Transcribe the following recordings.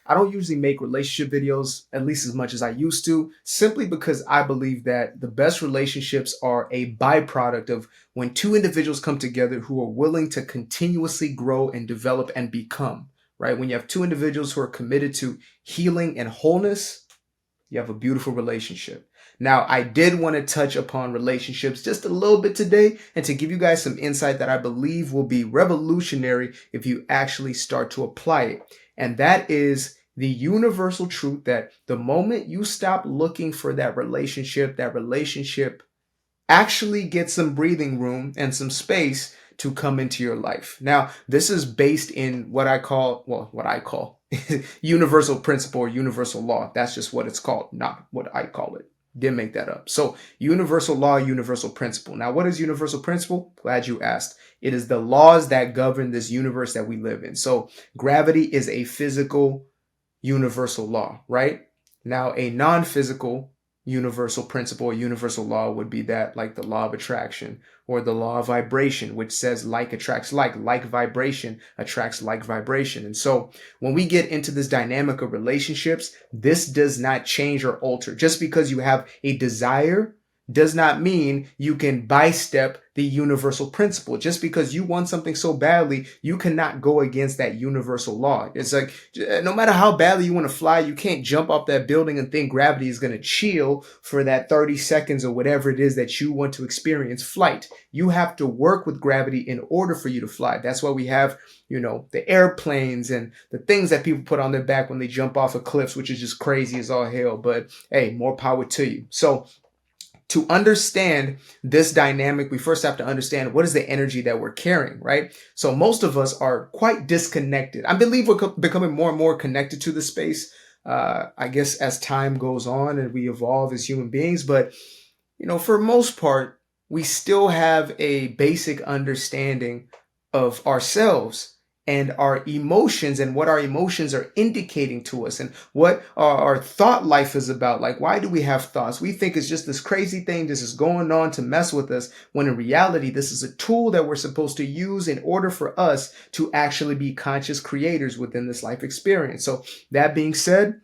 I don't usually make relationship videos, at least as much as I used to, simply because I believe that the best relationships are a byproduct of when two individuals come together who are willing to continuously grow and develop and become, right? When you have two individuals who are committed to healing and wholeness, you have a beautiful relationship. Now, I did want to touch upon relationships just a little bit today and to give you guys some insight that I believe will be revolutionary if you actually start to apply it. And that is the universal truth that the moment you stop looking for that relationship actually gets some breathing room and some space to come into your life. Now, this is based in what I call universal principle or universal law. That's just what it's called, not what I call it. Didn't make that up. So, universal law, universal principle. Now, what is universal principle? Glad you asked. It is the laws that govern this universe that we live in. So, gravity is a physical universal law, right? Now, a non-physical universal principle or universal law would be that like the law of attraction or the law of vibration, which says like attracts like vibration attracts like vibration. And so when we get into this dynamic of relationships, this does not change or alter. Just because you have a desire does not mean you can bystep the universal principle. Just because you want something so badly, you cannot go against that universal law. It's like, no matter how badly you want to fly, you can't jump off that building and think gravity is going to chill for that 30 seconds or whatever it is that you want to experience flight. You have to work with gravity in order for you to fly. That's why we have, the airplanes and the things that people put on their back when they jump off of cliffs, which is just crazy as all hell. But hey, more power to you. So, to understand this dynamic, we first have to understand what is the energy that we're carrying, right? So most of us are quite disconnected. I believe we're becoming more and more connected to the space, I guess, as time goes on and we evolve as human beings. But, for most part, we still have a basic understanding of ourselves and our emotions and what our emotions are indicating to us and what our thought life is about. Like, why do we have thoughts? We think it's just this crazy thing. This is going on to mess with us, when in reality, this is a tool that we're supposed to use in order for us to actually be conscious creators within this life experience. So that being said,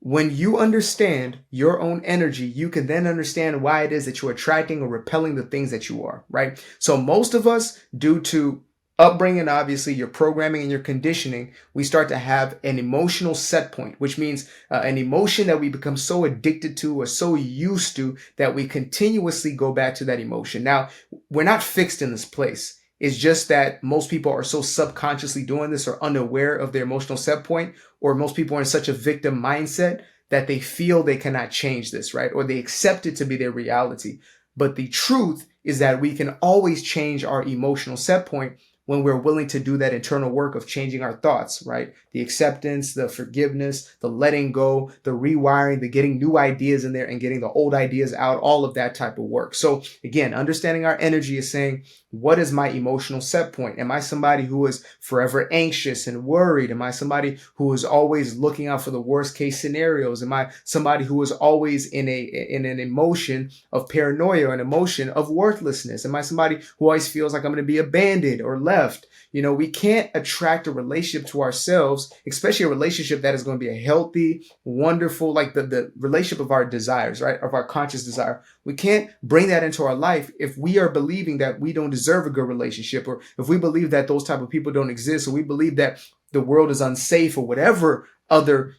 when you understand your own energy, you can then understand why it is that you're attracting or repelling the things that you are, right? So most of us, due to upbringing, obviously your programming and your conditioning, we start to have an emotional set point, which means an emotion that we become so addicted to or so used to that we continuously go back to that emotion. Now, we're not fixed in this place. It's just that most people are so subconsciously doing this or unaware of their emotional set point, or most people are in such a victim mindset that they feel they cannot change this, right? Or they accept it to be their reality. But the truth is that we can always change our emotional set point when we're willing to do that internal work of changing our thoughts, right? The acceptance, the forgiveness, the letting go, the rewiring, the getting new ideas in there and getting the old ideas out, all of that type of work. So again, understanding our energy is saying, what is my emotional set point? Am I somebody who is forever anxious and worried? Am I somebody who is always looking out for the worst case scenarios? Am I somebody who is always in an emotion of paranoia, an emotion of worthlessness? Am I somebody who always feels like I'm going to be abandoned or left? We can't attract a relationship to ourselves, especially a relationship that is going to be a healthy, wonderful, like the relationship of our desires, right? Of our conscious desire. We can't bring that into our life if we are believing that we don't deserve a good relationship, or if we believe that those type of people don't exist, or we believe that the world is unsafe, or whatever other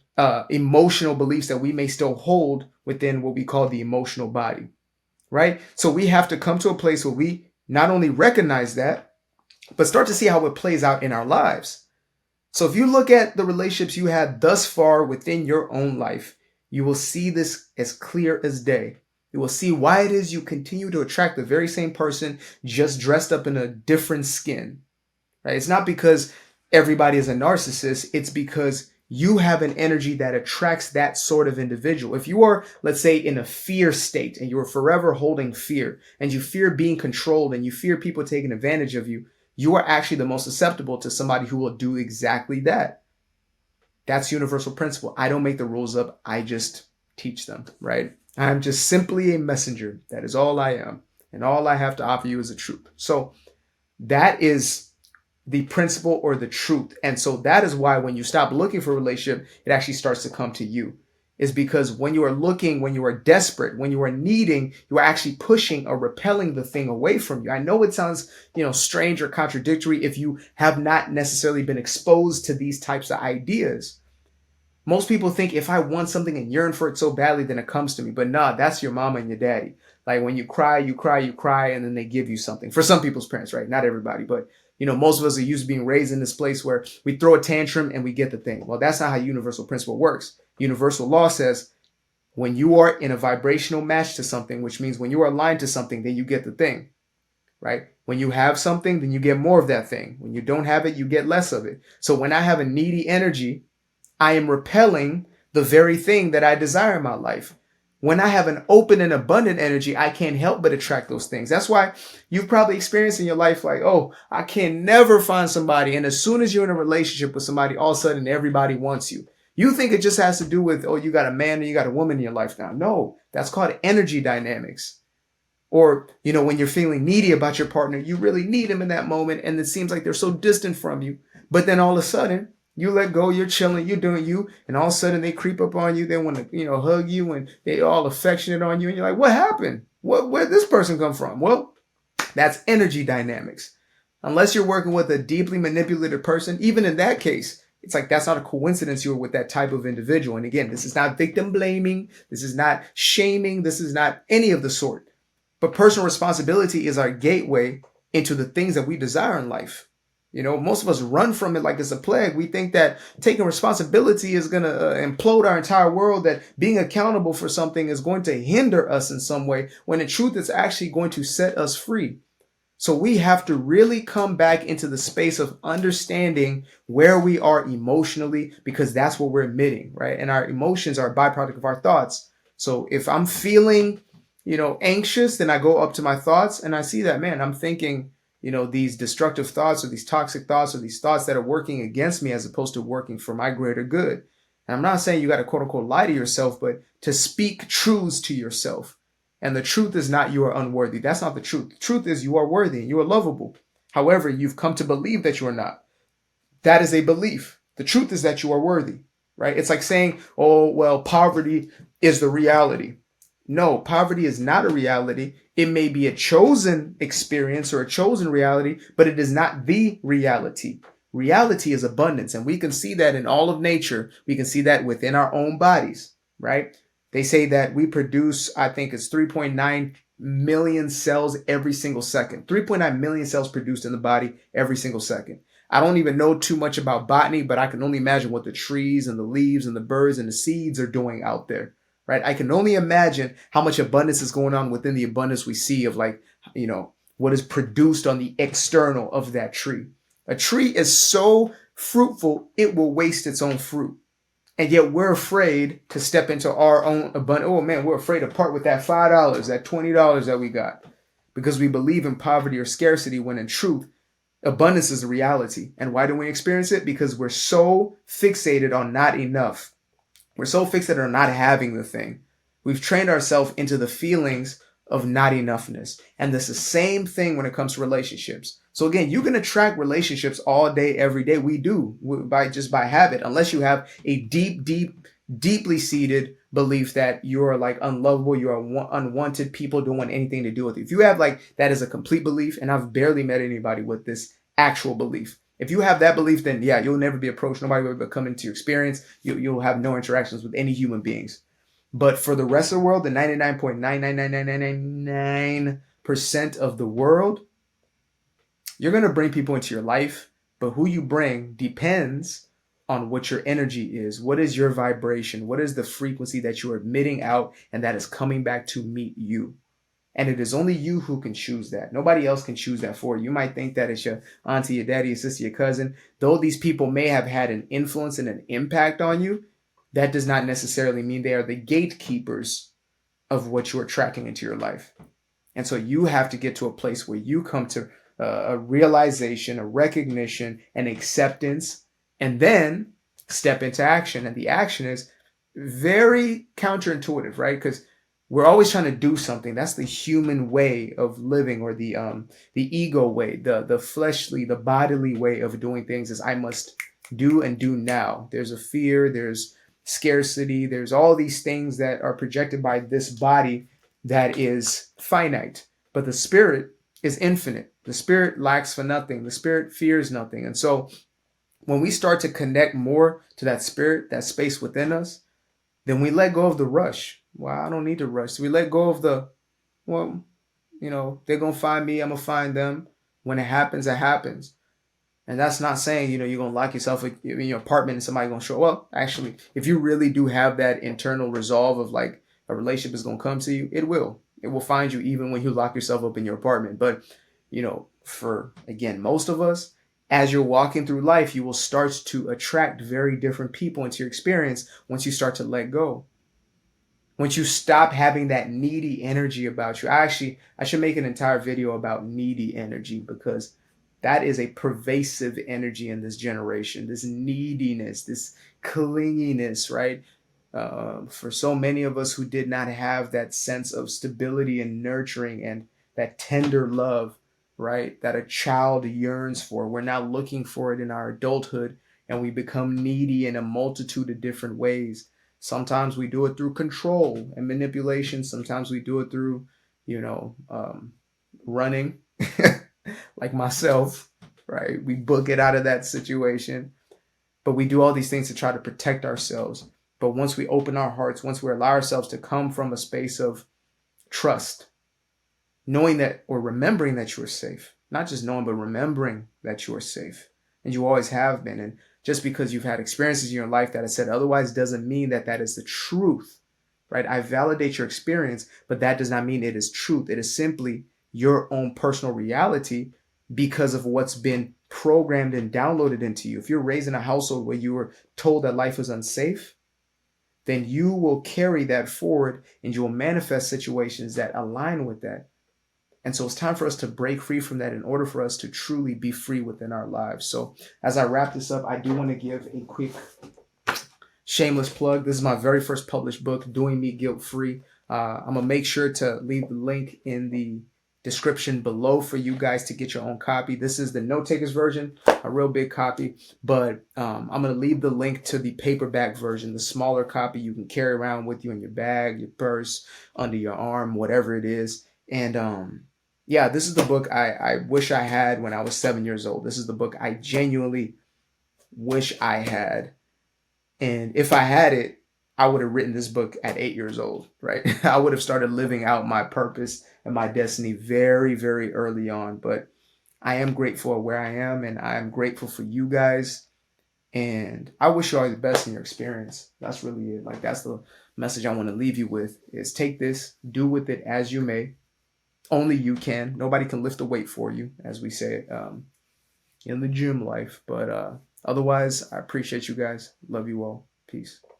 emotional beliefs that we may still hold within what we call the emotional body, right? So we have to come to a place where we not only recognize that, but start to see how it plays out in our lives. So if you look at the relationships you had thus far within your own life, you will see this as clear as day. You will see why it is you continue to attract the very same person, just dressed up in a different skin, right? It's not because everybody is a narcissist. It's because you have an energy that attracts that sort of individual. If you are, let's say, in a fear state and you're forever holding fear and you fear being controlled and you fear people taking advantage of you, you are actually the most susceptible to somebody who will do exactly that. That's universal principle. I don't make the rules up. I just teach them, right? I'm just simply a messenger. That is all I am. And all I have to offer you is the truth. So that is the principle or the truth. And so that is why when you stop looking for a relationship, it actually starts to come to you. Is because when you are looking, when you are desperate, when you are needing, you are actually pushing or repelling the thing away from you. I know it sounds, strange or contradictory if you have not necessarily been exposed to these types of ideas. Most people think if I want something and yearn for it so badly, then it comes to me. But nah, that's your mama and your daddy. Like when you cry, you cry, you cry, and then they give you something. For some people's parents, right? Not everybody, but most of us are used to being raised in this place where we throw a tantrum and we get the thing. Well, that's not how universal principle works. Universal law says when you are in a vibrational match to something, which means when you are aligned to something, then you get the thing, right? When you have something, then you get more of that thing. When you don't have it, you get less of it. So when I have a needy energy, I am repelling the very thing that I desire in my life. When I have an open and abundant energy, I can't help but attract those things. That's why you've probably experienced in your life like, oh, I can never find somebody. And as soon as you're in a relationship with somebody, all of a sudden everybody wants you. You think it just has to do with, oh, you got a man or you got a woman in your life now. No, that's called energy dynamics. Or, when you're feeling needy about your partner, you really need them in that moment. And it seems like they're so distant from you. But then all of a sudden, you let go, you're chilling, you're doing you, and all of a sudden they creep up on you. They want to, hug you, and they all affectionate on you. And you're like, what happened? Where'd this person come from? Well, that's energy dynamics. Unless you're working with a deeply manipulated person, even in that case, it's like that's not a coincidence you're with that type of individual. And again, this is not victim blaming. This is not shaming. This is not any of the sort. But personal responsibility is our gateway into the things that we desire in life. Most of us run from it like it's a plague. We think that taking responsibility is going to implode our entire world, that being accountable for something is going to hinder us in some way, when in truth, it's actually going to set us free. So we have to really come back into the space of understanding where we are emotionally, because that's what we're emitting, right? And our emotions are a byproduct of our thoughts. So if I'm feeling, anxious, then I go up to my thoughts and I see that, man, I'm thinking, these destructive thoughts or these toxic thoughts or these thoughts that are working against me as opposed to working for my greater good. And I'm not saying you got to quote unquote lie to yourself, but to speak truths to yourself. And the truth is not you are unworthy. That's not the truth. The truth is you are worthy and you are lovable. However, you've come to believe that you are not. That is a belief. The truth is that you are worthy, right? It's like saying, oh, well, poverty is the reality. No, poverty is not a reality. It may be a chosen experience or a chosen reality, but it is not the reality. Reality is abundance. And we can see that in all of nature. We can see that within our own bodies, right? They say that we produce, I think it's 3.9 million cells every single second. 3.9 million cells produced in the body every single second. I don't even know too much about botany, but I can only imagine what the trees and the leaves and the birds and the seeds are doing out there. Right? I can only imagine how much abundance is going on within the abundance we see of what is produced on the external of that tree. A tree is so fruitful, it will waste its own fruit. And yet we're afraid to step into our own abundance. Oh man, we're afraid to part with that $5, that $20 that we got, because we believe in poverty or scarcity, when in truth, abundance is a reality. And why do we experience it? Because we're so fixated on not enough. We're so fixated on not having the thing. We've trained ourselves into the feelings of not enoughness. And this is the same thing when it comes to relationships. So again, you can attract relationships all day, every day. We do by habit, unless you have a deeply seated belief that you're like unlovable, you're unwanted, people don't want anything to do with you. If you have that is a complete belief, and I've barely met anybody with this actual belief. If you have that belief, then yeah, you'll never be approached. Nobody will ever come into your experience. You'll have no interactions with any human beings. But for the rest of the world, the 99.99999% of the world, you're going to bring people into your life. But who you bring depends on what your energy is. What is your vibration? What is the frequency that you're emitting out and that is coming back to meet you? And it is only you who can choose that. Nobody else can choose that for you. You might think that it's your auntie, your daddy, your sister, your cousin. Though these people may have had an influence and an impact on you, that does not necessarily mean they are the gatekeepers of what you're attracting into your life. And so you have to get to a place where you come to a realization, a recognition, an acceptance, and then step into action. And the action is very counterintuitive, right? Because we're always trying to do something. That's the human way of living, or the ego way, the fleshly, the bodily way of doing things is I must do and do now. There's a fear, there's scarcity, there's all these things that are projected by this body that is finite. But the spirit is infinite. The spirit lacks for nothing. The spirit fears nothing. And so when we start to connect more to that spirit, that space within us, then we let go of the rush. Well, I don't need to rush. So we let go of the, well, they're going to find me. I'm going to find them. When it happens, it happens. And that's not saying, you're going to lock yourself in your apartment and somebody's going to show up. Well, actually, if you really do have that internal resolve of like a relationship is going to come to you, it will. It will find you even when you lock yourself up in your apartment. But, for, again, most of us, as you're walking through life, you will start to attract very different people into your experience once you start to let go. Once you stop having that needy energy about you. I should make an entire video about needy energy, because that is a pervasive energy in this generation. This neediness, this clinginess, right? For so many of us who did not have that sense of stability and nurturing and that tender love, right, that a child yearns for. We're now looking for it in our adulthood, and we become needy in a multitude of different ways. Sometimes we do it through control and manipulation. Sometimes we do it through, running, like myself, right? We book it out of that situation, but we do all these things to try to protect ourselves. But once we open our hearts, once we allow ourselves to come from a space of trust, knowing that, or remembering that you are safe, not just knowing, but remembering that you are safe, and you always have been. And just because you've had experiences in your life that have said otherwise doesn't mean that that is the truth, right? I validate your experience, but that does not mean it is truth. It is simply your own personal reality because of what's been programmed and downloaded into you. If you're raised in a household where you were told that life was unsafe, then you will carry that forward and you will manifest situations that align with that. And so it's time for us to break free from that in order for us to truly be free within our lives. So as I wrap this up, I do want to give a quick shameless plug. This is my very first published book, Doing Me Guilt-Free. I'm going to make sure to leave the link in the description below for you guys to get your own copy. This is the note takers version, a real big copy, but I'm going to leave the link to the paperback version, the smaller copy you can carry around with you in your bag, your purse, under your arm, whatever it is. And yeah, this is the book I wish I had when I was 7 years old. This is the book I genuinely wish I had. And if I had it, I would have written this book at 8 years old, right? I would have started living out my purpose and my destiny very, very early on. But I am grateful for where I am, and I am grateful for you guys. And I wish you all the best in your experience. That's really it. Like, that's the message I want to leave you with, is take this, do with it as you may. Only you can. Nobody can lift a weight for you, as we say in the gym life. But otherwise, I appreciate you guys. Love you all. Peace.